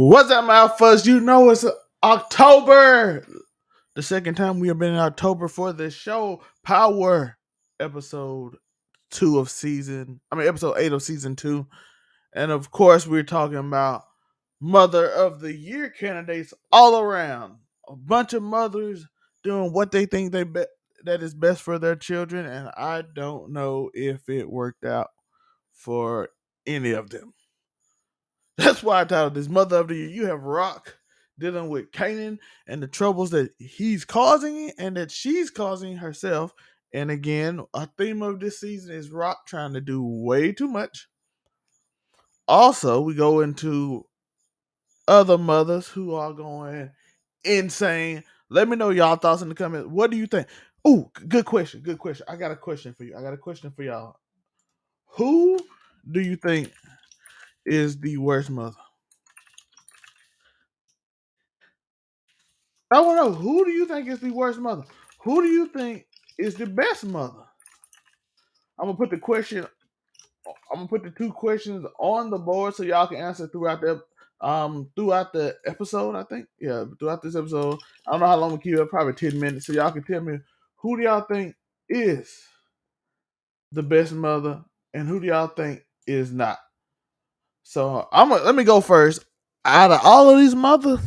What's up, my fuss? You know it's October. The second time we have been in October for this show, Power, episode two of season. Episode 8 of season 2, and of course, we're talking about Mother of the Year candidates all around. A bunch of mothers doing what they think that is best for their children, and I don't know if it worked out for any of them. That's why I titled this Mother of the Year. You have Raq dealing with Kanan and the troubles that he's causing and that she's causing herself. And again, a theme of this season is Raq trying to do way too much. Also, we go into other mothers who are going insane. Let me know y'all thoughts in the comments. What do you think? Oh, good question. Good question. I got a question for you. I got a question for y'all. Who do you think is the worst mother? I want to know, who do you think is the worst mother? Who do you think is the best mother? I'm gonna put the question. I'm gonna put the two questions on the board so y'all can answer throughout the episode. I think throughout this episode. I don't know how long we keep it. Probably 10 minutes. So y'all can tell me, who do y'all think is the best mother and who do y'all think is not. So let me go first. Out of all of these mothers,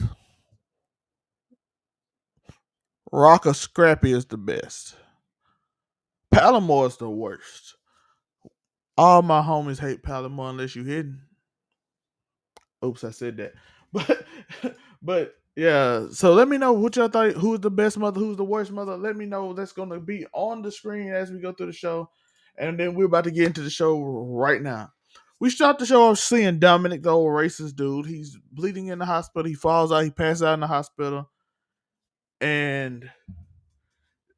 Raq or Scrappy is the best. Palomar is the worst. All my homies hate Palomar unless you hidden. Oops, I said that. But but yeah, so let me know what y'all thought. Who's the best mother? Who's the worst mother? Let me know. That's gonna be on the screen as we go through the show, and then we're about to get into the show right now. We start the show off seeing Dominic, the old racist dude. He's bleeding in the hospital. He falls out. He passes out in the hospital, and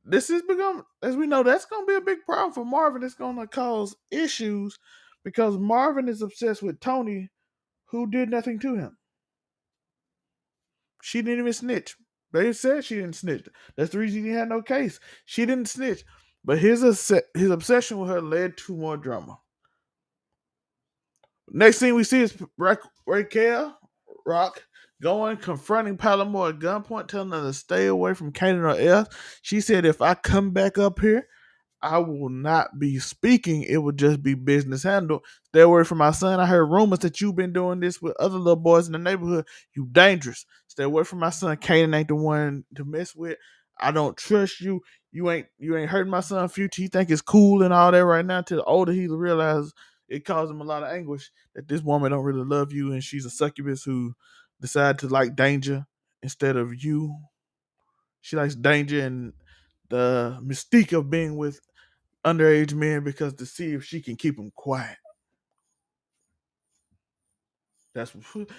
this has become, as we know, that's going to be a big problem for Marvin. It's going to cause issues because Marvin is obsessed with Tony, who did nothing to him. She didn't even snitch. They said she didn't snitch. That's the reason he had no case. She didn't snitch. But his obsession with her led to more drama. Next thing we see is Raquel, Raq, going, confronting Palomar at gunpoint, telling her to stay away from Kanan or else. She said, if I come back up here, I will not be speaking. It would just be business handle. Stay away from my son. I heard rumors that you've been doing this with other little boys in the neighborhood. You dangerous. Stay away from my son. Kanan ain't the one to mess with. I don't trust you. You ain't hurting my son's future. He think it's cool and all that right now. Till the older he realizes it caused him a lot of anguish that this woman don't really love you and she's a succubus who decided to like danger instead of you. She likes danger and the mystique of being with underage men because to see if she can keep them quiet. That's what,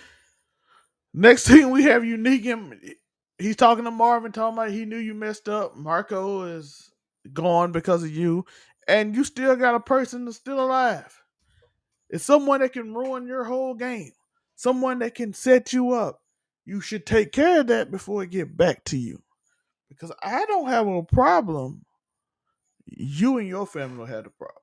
next thing we have Uniqo. He's talking to Marvin, talking about he knew you messed up. Marco is gone because of you, and you still got a person that's still alive. It's someone that can ruin your whole game. Someone that can set you up. You should take care of that before it get back to you. Because I don't have a problem. You and your family will have the problem.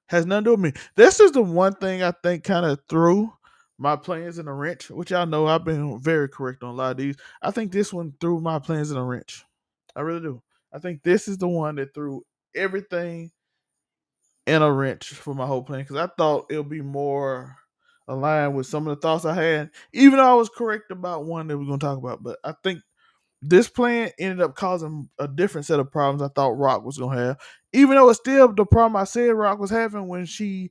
Has nothing to do with me. This is the one thing I think kind of threw my plans in a wrench, which y'all know I've been very correct on a lot of these. I think this one threw my plans in a wrench. I really do. I think this is the one that threw everything in a wrench for my whole plan because I thought it'll be more aligned with some of the thoughts I had, even though I was correct about one that we're going to talk about. But I think this plan ended up causing a different set of problems I thought Raq was going to have, even though it's still the problem I said Raq was having when she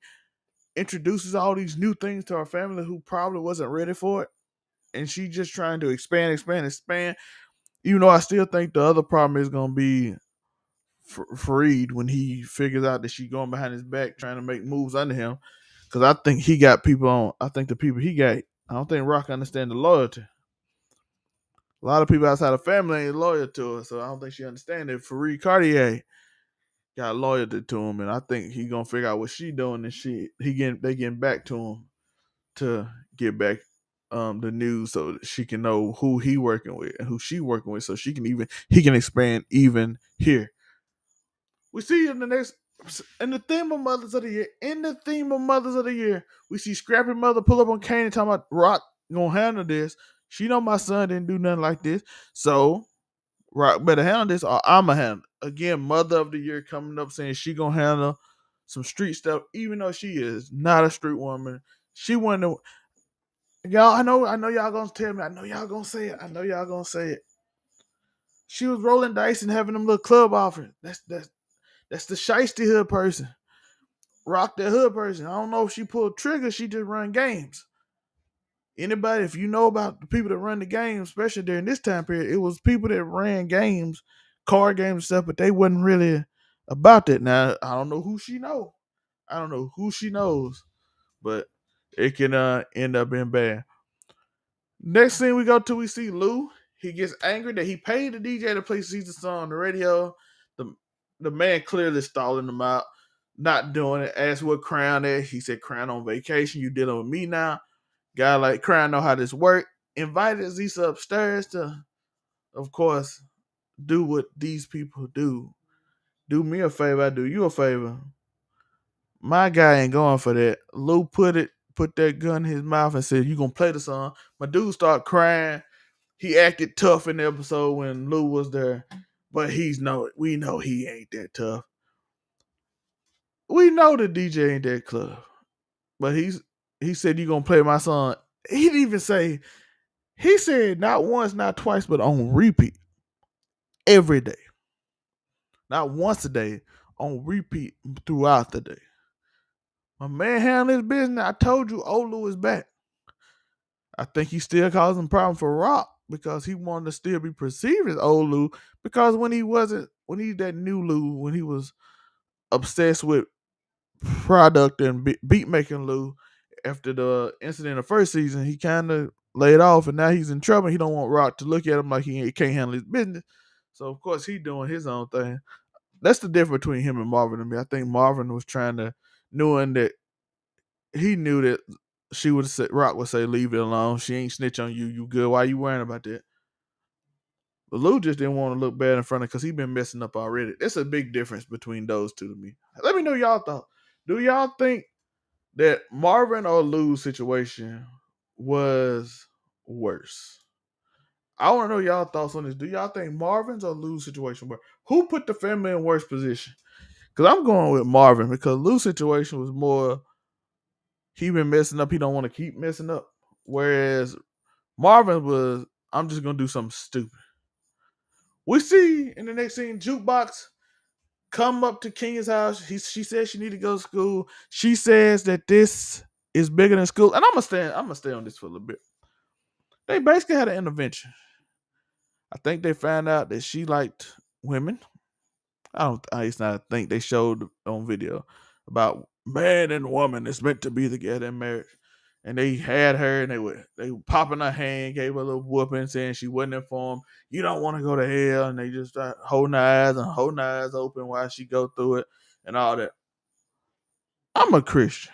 introduces all these new things to her family who probably wasn't ready for it. And she just trying to expand. Even though I still think the other problem is going to be Fareed when he figures out that she's going behind his back trying to make moves under him. Because I think he got people on. I think the people he got, I don't think Raq understand the loyalty. A lot of people outside the family ain't loyal to her, so I don't think she understands that Fareed Cartier got loyalty to him, and I think he gonna figure out what she doing, and they getting back to him to get back the news so that she can know who he working with and who she working with, so he can expand even here. We see in the theme of Mothers of the Year. In the theme of Mothers of the Year, we see Scrappy Mother pull up on Kane talking about Raq gonna handle this. She know my son didn't do nothing like this. So Rock better handle this or I'ma handle it. Again, mother of the year coming up saying she gonna handle some street stuff, even though she is not a street woman. She wanted y'all, I know y'all gonna tell me, I know y'all gonna say it. I know y'all gonna say it. She was rolling dice and having them little club offers. That's the shiesty hood person. Rock the hood person. I don't know if she pulled triggers, she just run games. Anybody, if you know about the people that run the games, especially during this time period, it was people that ran games, card games and stuff, but they wasn't really about that. Now, I don't know who she know. I don't know who she knows, but it can end up being bad. Next thing we go to, we see Lou. He gets angry that he paid the DJ to play Caesar song on the radio. The the man clearly stalling him out, not doing it. Asked what Crown is. He said Crown on vacation. You dealing with me now. Guy like Crown know how this work. Invited Zisa upstairs to, of course, do what these people do. Do me a favor, I do you a favor. My guy ain't going for that. Lou put that gun in his mouth and said, "You gonna play the song?" My dude start crying. He acted tough in the episode when Lou was there, but we know he ain't that tough. We know the DJ ain't that club, but he said, "You gonna play my song?" He didn't even say. He said not once, not twice, but on repeat every day, not once a day, on repeat throughout the day. My man handling his business. I told you, old Lou is back. I think he's still causing problems for Rock because he wanted to still be perceived as old Lou. Because when he that new Lou, when he was obsessed with product and beat making Lou, after the incident in the first season, he kind of laid off, and now he's in trouble. He don't want Rock to look at him like he can't handle his business. So of course he doing his own thing. That's the difference between him and Marvin and me. I think Marvin was trying to, knowing that he knew that she would say, Rock would say, "Leave it alone. She ain't snitch on you. You good. Why you worrying about that?" But Lou just didn't want to look bad in front of because he been messing up already. It's a big difference between those two to me. Let me know y'all thought. Do y'all think that Marvin or Lou's situation was worse? I want to know y'all thoughts on this. Do y'all think Marvin's or Lou's situation were? Who put the family in worse position? Because I'm going with Marvin because Lou's situation was more he been messing up. He don't want to keep messing up. Whereas Marvin was, I'm just gonna do something stupid. We see in the next scene, Jukebox come up to Kenya's house. She says she need to go to school. She says that this is bigger than school, and I'm gonna stay on this for a little bit. They basically had an intervention. I think they found out that she liked women. I don't. I used not think they showed on video about man and woman is meant to be together in marriage. And they had her, and they were popping her hand, gave her a little whooping, saying she wasn't informed. You don't want to go to hell, and they just start holding her eyes open while she go through it and all that. I'm a Christian.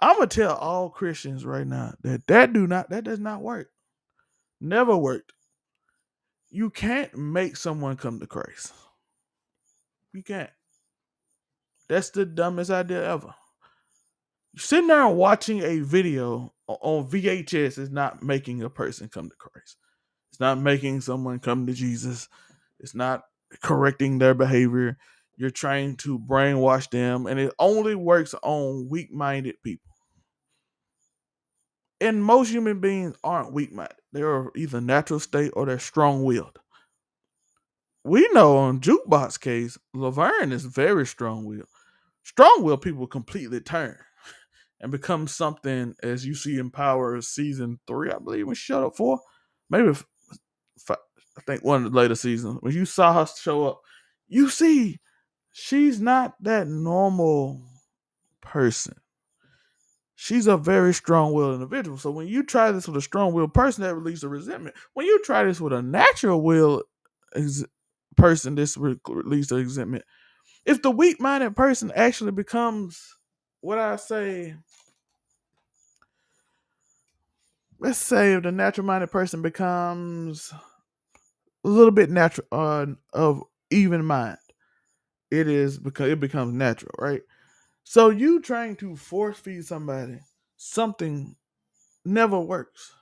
I'm gonna tell all Christians right now that does not work. Never worked. You can't make someone come to Christ. You can't. That's the dumbest idea ever. Sitting there and watching a video on VHS is not making a person come to Christ. It's not making someone come to Jesus. It's not correcting their behavior. You're trying to brainwash them, and it only works on weak minded people. And most human beings aren't weak minded. They're either natural state or they're strong willed. We know on Jukebox case, Laverne is very strong willed. Strong willed people completely turn and become something as you see in Power season 3, I believe, when she showed up for. Maybe I think one of the later seasons. When you saw her show up, you see she's not that normal person. She's a very strong-willed individual. So when you try this with a strong-willed person, that releases a resentment. When you try this with a natural-willed person, this releases a resentment. If the weak-minded person actually becomes, what I say, let's say if the natural-minded person becomes a little bit natural of even mind, it is because it becomes natural, right? So you trying to force feed somebody something never works.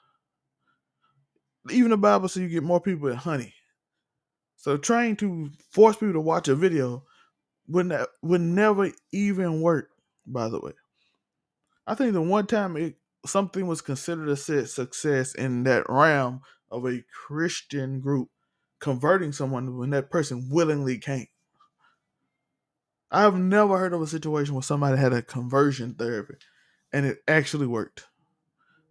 Even the Bible says you get more people than honey. So trying to force people to watch a video would never even work. By the way, I think the one time something was considered a success in that realm of a Christian group converting someone when that person willingly came. I've never heard of a situation where somebody had a conversion therapy and it actually worked.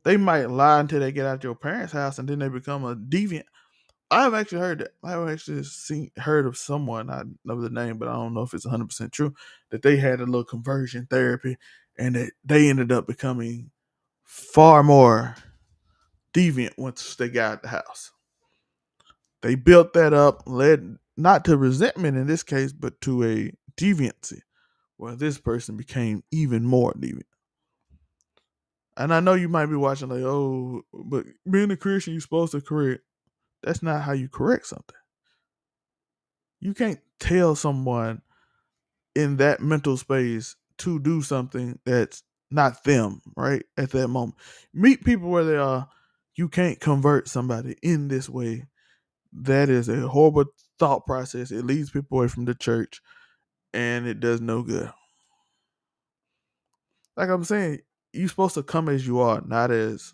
They might lie until they get out your parents' house and then they become a deviant. I've actually heard that. I've actually heard of someone, I know the name, but I don't know if it's 100% true, that they had a little conversion therapy and that they ended up becoming far more deviant once they got out the house. They built that up, led not to resentment in this case, but to a deviancy, where this person became even more deviant. And I know you might be watching like, oh, but being a Christian, you're supposed to correct. That's not how you correct something. You can't tell someone in that mental space to do something that's not them, right? At that moment. Meet people where they are. You can't convert somebody in this way. That is a horrible thought process. It leads people away from the church and it does no good. Like I'm saying, you're supposed to come as you are, not as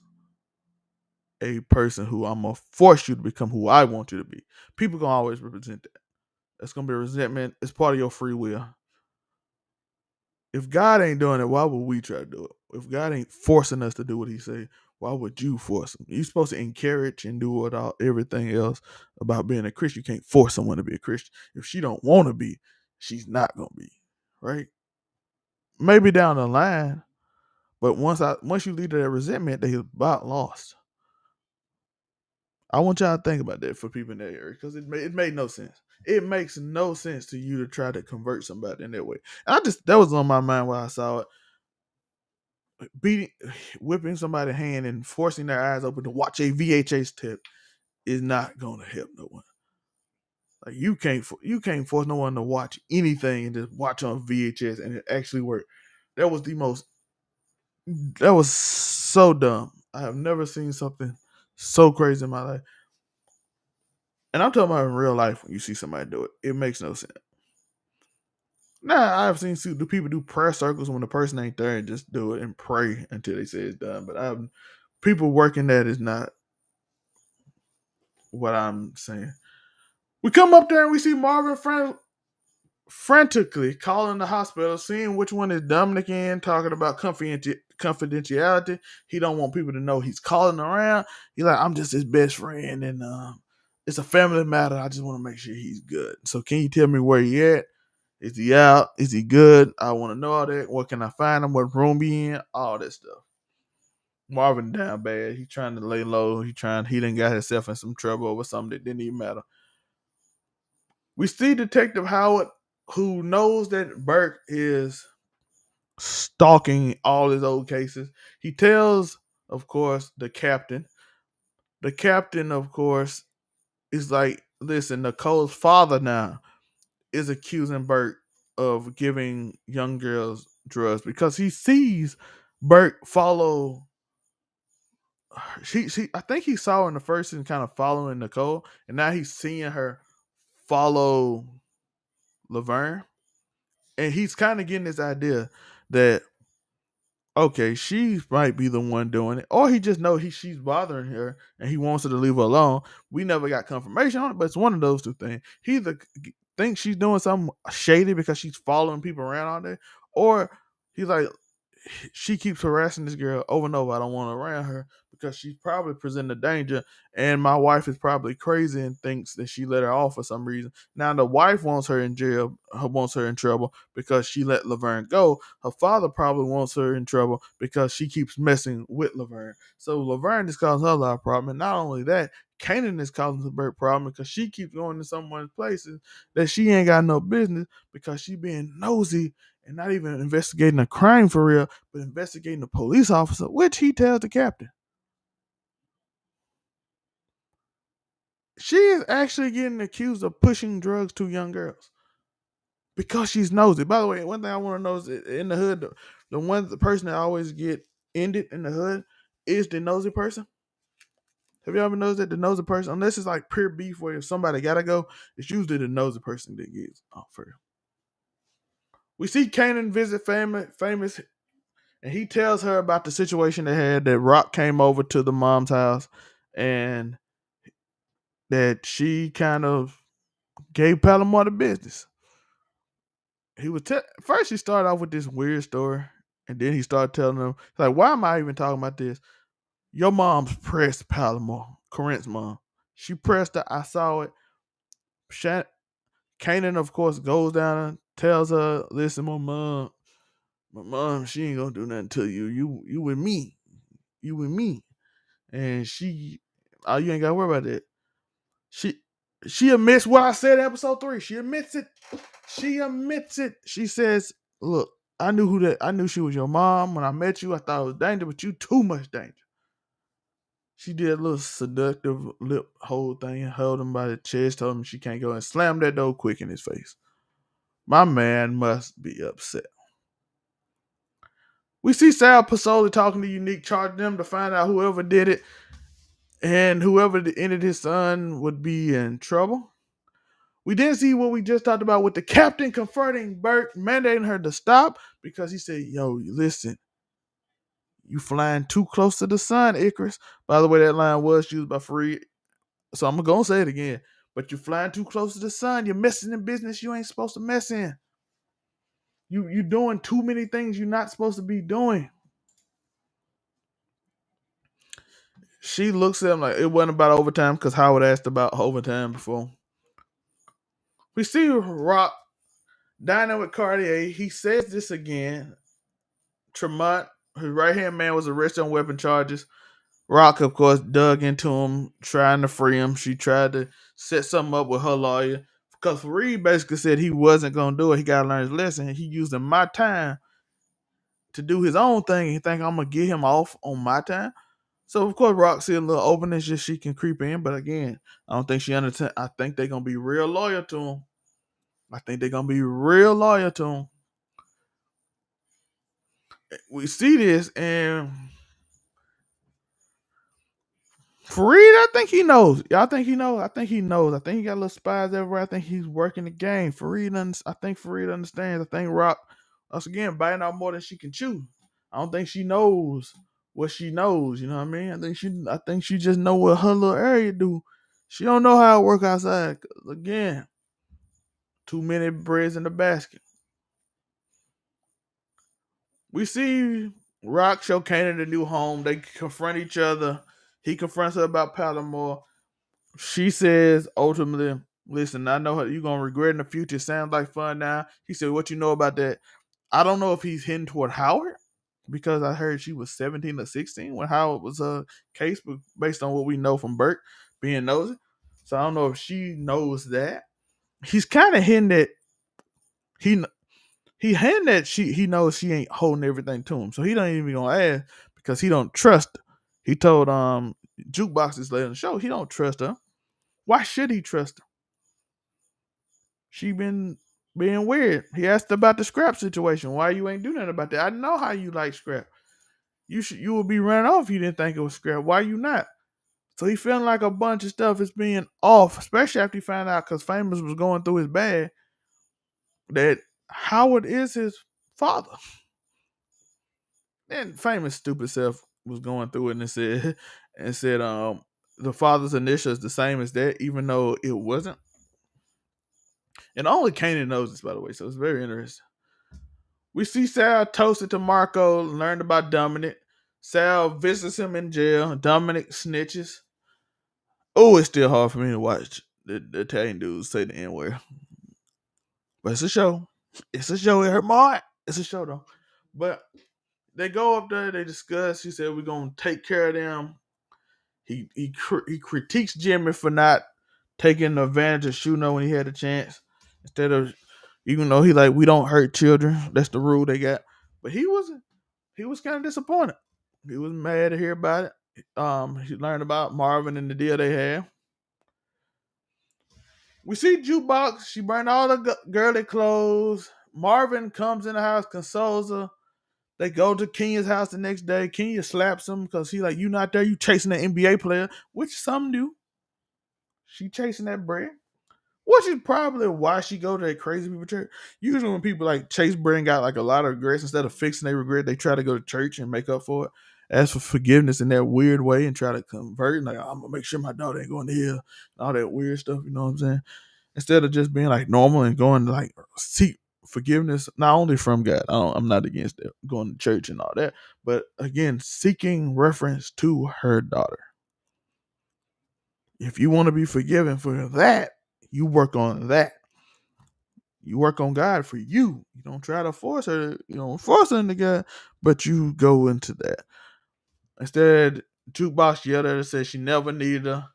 a person who I'm gonna force you to become who I want you to be. People gonna always represent that. That's gonna be resentment. It's part of your free will. If God ain't doing it, why would we try to do it? If God ain't forcing us to do what He say, why would you force Him? You're supposed to encourage and do it all, everything else about being a Christian. You can't force someone to be a Christian. If she don't want to be, she's not gonna be, right? Maybe down the line, but once you lead to that resentment, they about lost. I want y'all to think about that for people in that area because it made no sense. It makes no sense to you to try to convert somebody in that way. And that was on my mind while I saw it. Beating, whipping somebody's hand and forcing their eyes open to watch a VHS tape is not going to help no one. Like you can't force no one to watch anything and just watch on VHS and it actually work. That was the most. That was so dumb. I have never seen something so crazy in my life. And I'm talking about in real life when you see somebody do it. It makes no sense. Nah, I've seen the people do prayer circles when the person ain't there and just do it and pray until they say it's done. But people working that is not what I'm saying. We come up there and we see Marvin frantically calling the hospital, seeing which one is Dominic in, talking about confidentiality. He don't want people to know he's calling around. He's like, I'm just his best friend, and it's a family matter. I just want to make sure he's good. So can you tell me where he at? Is he out? Is he good? I want to know all that. What can I find him? What room he in? All that stuff. Marvin down bad. He trying to lay low. He done got himself in some trouble over something that didn't even matter. We see Detective Howard, who knows that Burke is stalking all his old cases. He tells, of course, the captain. The captain, of course, is like, listen, Nicole's father now is accusing Burke of giving young girls drugs because he sees Burke follow. I think he saw her in the first and kind of following Nicole, and now he's seeing her follow Laverne, and he's kind of getting this idea that okay, she might be the one doing it, or he just know she's bothering her and he wants her to leave her alone. We never got confirmation on it, but it's one of those two things. He either thinks she's doing something shady because she's following people around all day, or he's like, she keeps harassing this girl over and over. I don't want her around her because she's probably presenting a danger, and my wife is probably crazy and thinks that she let her off for some reason. Now the wife wants her in jail, wants her in trouble because she let Laverne go. Her father probably wants her in trouble because she keeps messing with Laverne. So Laverne is causing her a lot of problem. And not only that, Kanan is causing the bird problem because she keeps going to someone's places that she ain't got no business because she being nosy and not even investigating a crime for real, but investigating a police officer, which he tells the captain. She is actually getting accused of pushing drugs to young girls because she's nosy. By the way, one thing I want to know is in the hood, the person that always get ended in the hood is the nosy person. Have you ever noticed that the nosy person, unless it's like pure beef where if somebody gotta go, it's usually the nosy person that gets off first. We see Kanan visit famous, and he tells her about the situation they had that Raq came over to the mom's house, and that she kind of gave Palomar the business. First he started off with this weird story, and then he started telling them like, "Why am I even talking about this? Your mom's pressed Palomar, Corinne's mom. She pressed her. I saw it. Kanan, of course, goes down and tells her, "Listen, my mom, she ain't gonna do nothing to you. You with me. You with me." And oh, you ain't gotta worry about that. She she admits what I said in episode 3. She admits it. She admits it. She says, "Look, I knew she was your mom. When I met you, I thought it was danger, but you too much danger." She did a little seductive lip hold thing and held him by the chest, told him she can't go, and slammed that door quick in his face. My man must be upset. We see Sal Pasoli talking to Unique, charging them to find out whoever did it, and whoever ended his son would be in trouble. We didn't see what we just talked about with the captain confronting Burke, mandating her to stop because he said, "Yo, listen, you flying too close to the sun, Icarus." By the way, that line was used by Fareed, so I'm gonna say it again. But you're flying too close to the sun. You're messing in business you ain't supposed to mess in. You doing too many things you're not supposed to be doing. She looks at him like it wasn't about overtime because Howard asked about overtime before. We see Raq dining with Cartier. He says this again. Tremont, his right hand man, was arrested on weapon charges. Raq, of course, dug into him, trying to free him. She tried to set something up with her lawyer because Reed basically said he wasn't going to do it. He got to learn his lesson. He using my time to do his own thing. He think I'm going to get him off on my time. So, of course, Raq see a little openness just she can creep in. But again, I don't think she understands. I think they're going to be real loyal to him. I think they're going to be real loyal to him. We see this, and Fareed, I think he knows. Y'all think he knows? I think he knows. I think he got little spies everywhere. I think he's working the game. I think Fareed understands. I think Raq, once again, biting out more than she can chew. I don't think she knows what she knows. You know what I mean? I think she just know what her little area do. She don't know how it work outside. 'Cause again, too many breads in the basket. We see Raq show Kanan the new home. They confront each other. He confronts her about Palomar. She says ultimately, "Listen, I know you're gonna regret in the future. Sounds like fun now." He said, "What you know about that?" I don't know if he's heading toward Howard because I heard she was 17 or 16 when Howard was a case, but based on what we know from Burke being nosy. So I don't know if she knows that. He's kind of hinting that he he knows she ain't holding everything to him, so he don't even gonna ask because he don't trust her. He told Jukebox this later in the show he don't trust her. Why should he trust her? She been being weird. He asked about the scrap situation. Why you ain't do nothing about that? I know how you like scrap. You would be running off if you didn't think it was scrap. Why you not? So he feeling like a bunch of stuff is being off, especially after he found out because Famous was going through his bag that Howard is his father. And Famous stupid self was going through it and said the father's initial is the same as that, even though it wasn't. And only Kanan knows this, by the way, so it's very interesting. We see Sal toasted to Marco, learned about Dominic. Sal visits him in jail. Dominic snitches. Oh, it's still hard for me to watch the Italian dudes say the N word. But it's a show. It's a show. It hurt my heart. It's a show, though. But they go up there. They discuss. He said, "We're going to take care of them." He critiques Jimmy for not taking advantage of Shuno when he had a chance. Instead of, even though he like, we don't hurt children. That's the rule they got. But he was kind of disappointed. He was mad to hear about it. He learned about Marvin and the deal they had. We see Jukebox. She burned all the girly clothes. Marvin comes in the house, consoles her. They go to Kenya's house the next day. Kenya slaps him because he like, you not there, you chasing an NBA player, which some do. She chasing that bread. Which is probably why she go to that crazy people church. Usually when people like chase bread and got like a lot of regrets, instead of fixing their regret, they try to go to church and make up for it. Ask for forgiveness in that weird way and try to convert. Like, I'm gonna make sure my daughter ain't going to hell. All that weird stuff, you know what I'm saying? Instead of just being like normal and going to like seek forgiveness, not only from God. I'm not against that, going to church and all that, but again, seeking reference to her daughter. If you want to be forgiven for that, you work on that. You work on God for you. You don't try to force her. You don't force her into God, but you go into that. Instead, Jukebox yelled at her, said she never needed her.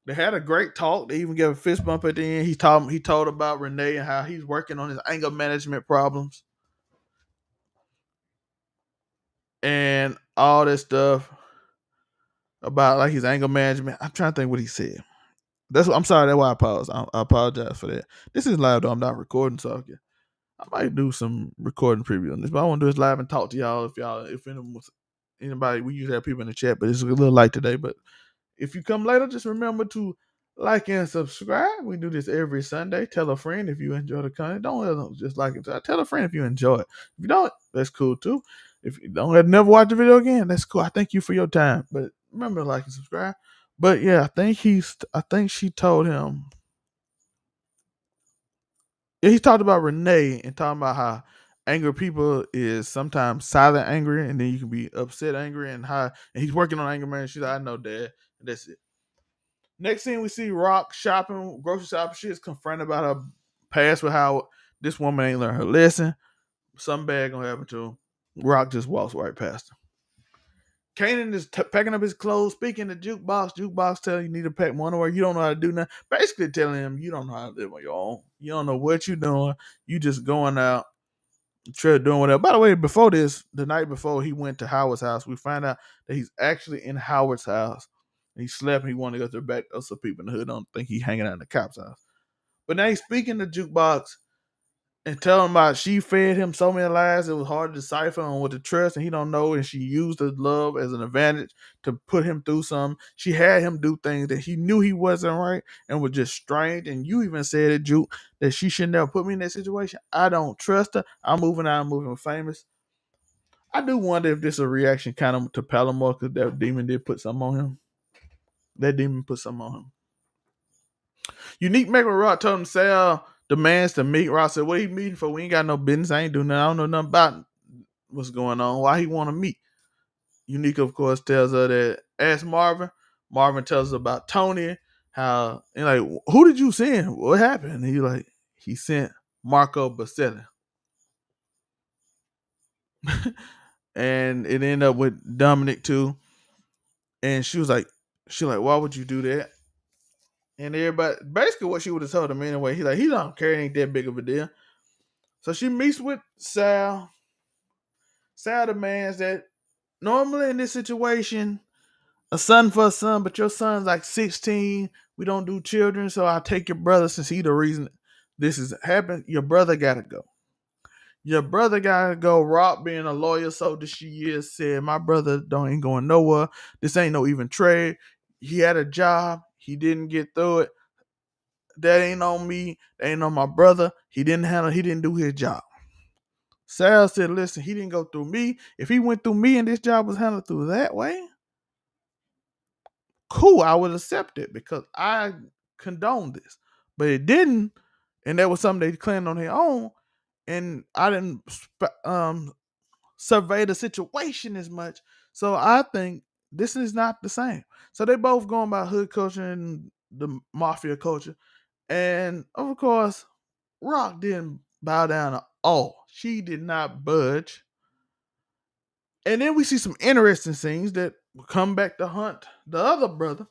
They had a great talk. They even gave a fist bump at the end. He told about Renee and how he's working on his anger management problems and all this stuff about like his anger management. I'm trying to think what he said. I'm sorry. That's why I paused. I apologize for that. This is live though. I'm not recording, so I might do some recording preview on this, but I want to do this live and talk to y'all. If anybody, we usually have people in the chat, but it's a little light today. But if you come later, just remember to like and subscribe. We do this every Sunday. Tell a friend if you enjoy the content. Don't just like it. Tell a friend if you enjoy it. If you don't, that's cool too. If you don't never watch the video again, that's cool. I thank you for your time. But remember to like and subscribe. But yeah, I think she told him. Yeah, he talked about Renee and talking about how angry people is sometimes silent angry, and then you can be upset angry, and he's working on anger management. She's like, I know, Dad. And that's it. Next thing we see Raq shopping, grocery shopping. She is confronted about her past with how this woman ain't learned her lesson. Something bad gonna happen to him. Raq just walks right past her. Kanan is packing up his clothes, speaking to Jukebox. Jukebox telling you need to pack one away. You don't know how to do nothing. Basically telling him you don't know how to live on your own. You don't know what you're doing. You just going out, doing whatever. By the way, before this, the night before he went to Howard's house, we find out that he's actually in Howard's house. He slept and he wanted to go to the back. Other people in the hood don't think he's hanging out in the cop's house. But now he's speaking to Jukebox and telling about she fed him so many lies it was hard to decipher on what to trust, and he don't know, and she used the love as an advantage to put him through something. She had him do things that he knew he wasn't right and was just strange. And you even said it, Juke, that she should never put me in that situation. I don't trust her. I'm moving out. I'm moving famous. I do wonder if this is a reaction kind of to Palomar because that demon did put something on him. That demon put something on him. Unique Mac Rock told him Sal demands to meet. Rock said, what he meeting for? We ain't got no business. I ain't doing nothing. I don't know nothing about what's going on. Why he want to meet? Unique, of course, tells her that ask Marvin. Marvin tells her about Tony. How and like, who did you send? What happened? And he sent Marco Baselli. And it ended up with Dominic too. And she was like, why would you do that? And everybody, basically what she would have told him anyway, he don't care, it ain't that big of a deal. So she meets with Sal. Sal demands that normally in this situation, a son for a son, but your son's like 16. We don't do children, so I'll take your brother since he the reason this has happened. Your brother gotta go. Your brother gotta go. Rob, being a lawyer soldier she is, said, my brother ain't going nowhere. This ain't no even trade. He had a job. He didn't get through it. That ain't on me. That ain't on my brother. He didn't do his job. Sal said, listen, he didn't go through me. If he went through me and this job was handled through that way, cool, I would accept it because I condone this. But it didn't, and that was something they claimed on their own, and I didn't survey the situation as much. So I think this is not the same. So they both going by hood culture and the mafia culture. And of course, Rock didn't bow down at all. She did not budge. And then we see some interesting scenes that come back to hunt the other brother.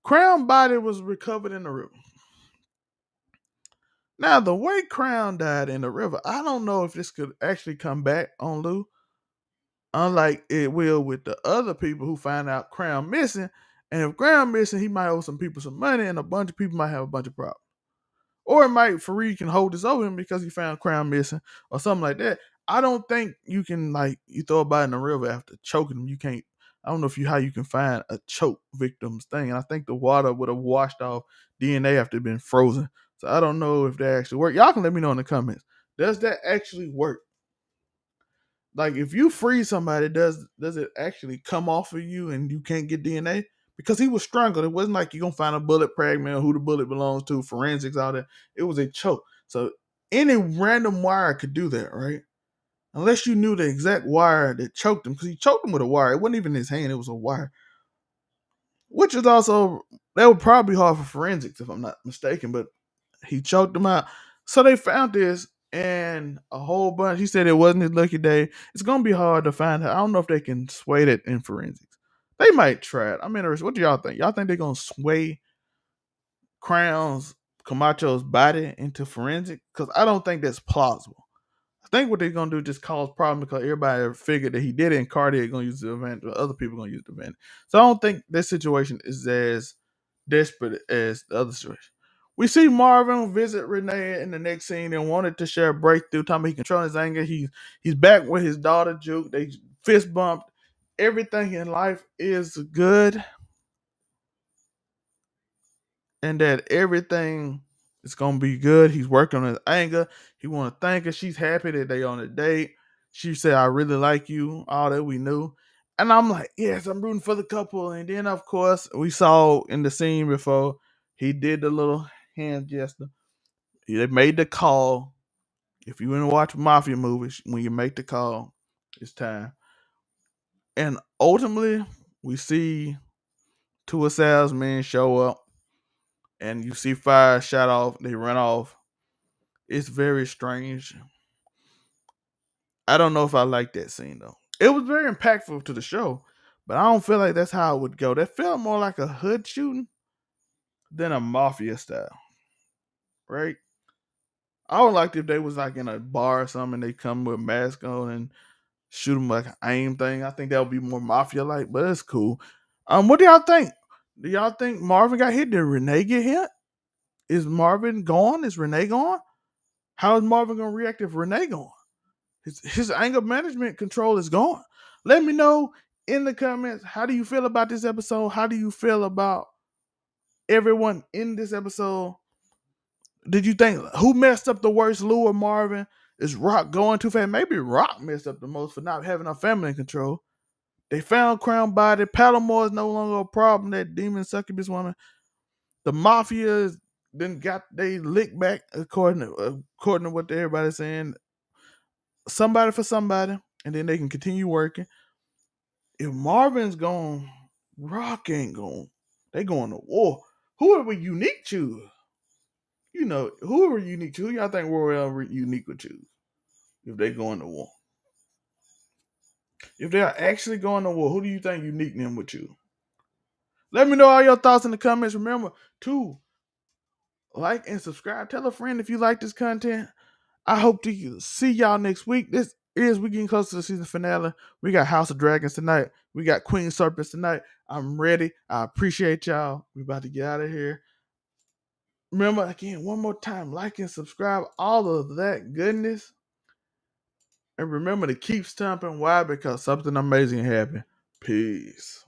Crown body was recovered in the river. Now, the way Crown died in the river, I don't know if this could actually come back on Lou. Unlike it will with the other people who find out Crown missing. And if Crown missing, he might owe some people some money and a bunch of people might have a bunch of problems. Or it might Fareed can hold this over him because he found Crown missing or something like that. I don't think you can like you throw a body in the river after choking them. You can't. I don't know if you how you can find a choke victim's thing. And I think the water would have washed off DNA after it been frozen. So I don't know if that actually work. Y'all can let me know in the comments. Does that actually work? Like if you freeze somebody, does it actually come off of you and you can't get DNA? Because he was strangled. It wasn't like you're gonna find a bullet fragment or who the bullet belongs to, forensics, all that. It was a choke. So any random wire could do that, right? Unless you knew the exact wire that choked him, because he choked him with a wire. It wasn't even his hand, it was a wire. Which is also that would probably be hard for forensics if I'm not mistaken, but he choked him out. So they found this and a whole bunch. He said it wasn't his lucky day. It's gonna be hard to find out. I don't know if they can sway that in forensics. They might try it. I'm interested. What do y'all think? Y'all think they're gonna sway Crown's Camacho's body into forensic? Because I don't think that's plausible. I think what they're gonna do just cause problems because everybody figured that he did it, and Cartier gonna use the event, or other people gonna use the event. So I don't think this situation is as desperate as the other situation. We see Marvin visit Renee in the next scene and wanted to share a breakthrough. Time he controlling his anger. He's back with his daughter Juke. They fist bumped. Everything in life is good, and that everything is gonna be good. He's working on his anger. He want to thank her. She's happy that they on a date. She said, "I really like you." All that we knew, and I'm like, "Yes, I'm rooting for the couple." And then, of course, we saw in the scene before he did the little hand gesture. They made the call. If you want to watch mafia movies, when you make the call, it's time. And ultimately, we see two of Sal's men show up, and you see fire shot off. They run off. It's very strange. I don't know if I like that scene though. It was very impactful to the show, but I don't feel like that's how it would go. That felt more like a hood shooting than a mafia style, right? I would like if they was like in a bar or something and they come with a mask on and shoot them like an aim thing. I think that would be more mafia like, but it's cool. What do y'all think? Do y'all think Marvin got hit? Did Renee get hit? Is Marvin gone? Is Renee gone? How is Marvin gonna react if Renee gone? His anger management control is gone. Let me know in the comments, how do you feel about this episode? How do you feel about everyone in this episode? Did you think who messed up the worst, Lou or Marvin? Is Rock going too fast? Maybe Rock messed up the most for not having a family in control. They found Crown body. Palomore is no longer a problem. That demon succubus woman. The mafia then got they lick back according to what everybody's saying. Somebody for somebody, and then they can continue working. If Marvin's gone, Rock ain't gone. They going to war. Who are we unique choose? You know, who are we unique to? Who y'all think Royal Unique would choose if they going to war? If they are actually going to war, who do you think Unique them would choose? Let me know all your thoughts in the comments. Remember to like and subscribe. Tell a friend if you like this content. I hope to see y'all next week. We getting close to the season finale. We got House of Dragons tonight. We got Queen Serpents tonight. I'm ready. I appreciate y'all. We about to get out of here. Remember again, one more time, like and subscribe. All of that goodness. And remember to keep stomping. Why? Because something amazing happened. Peace.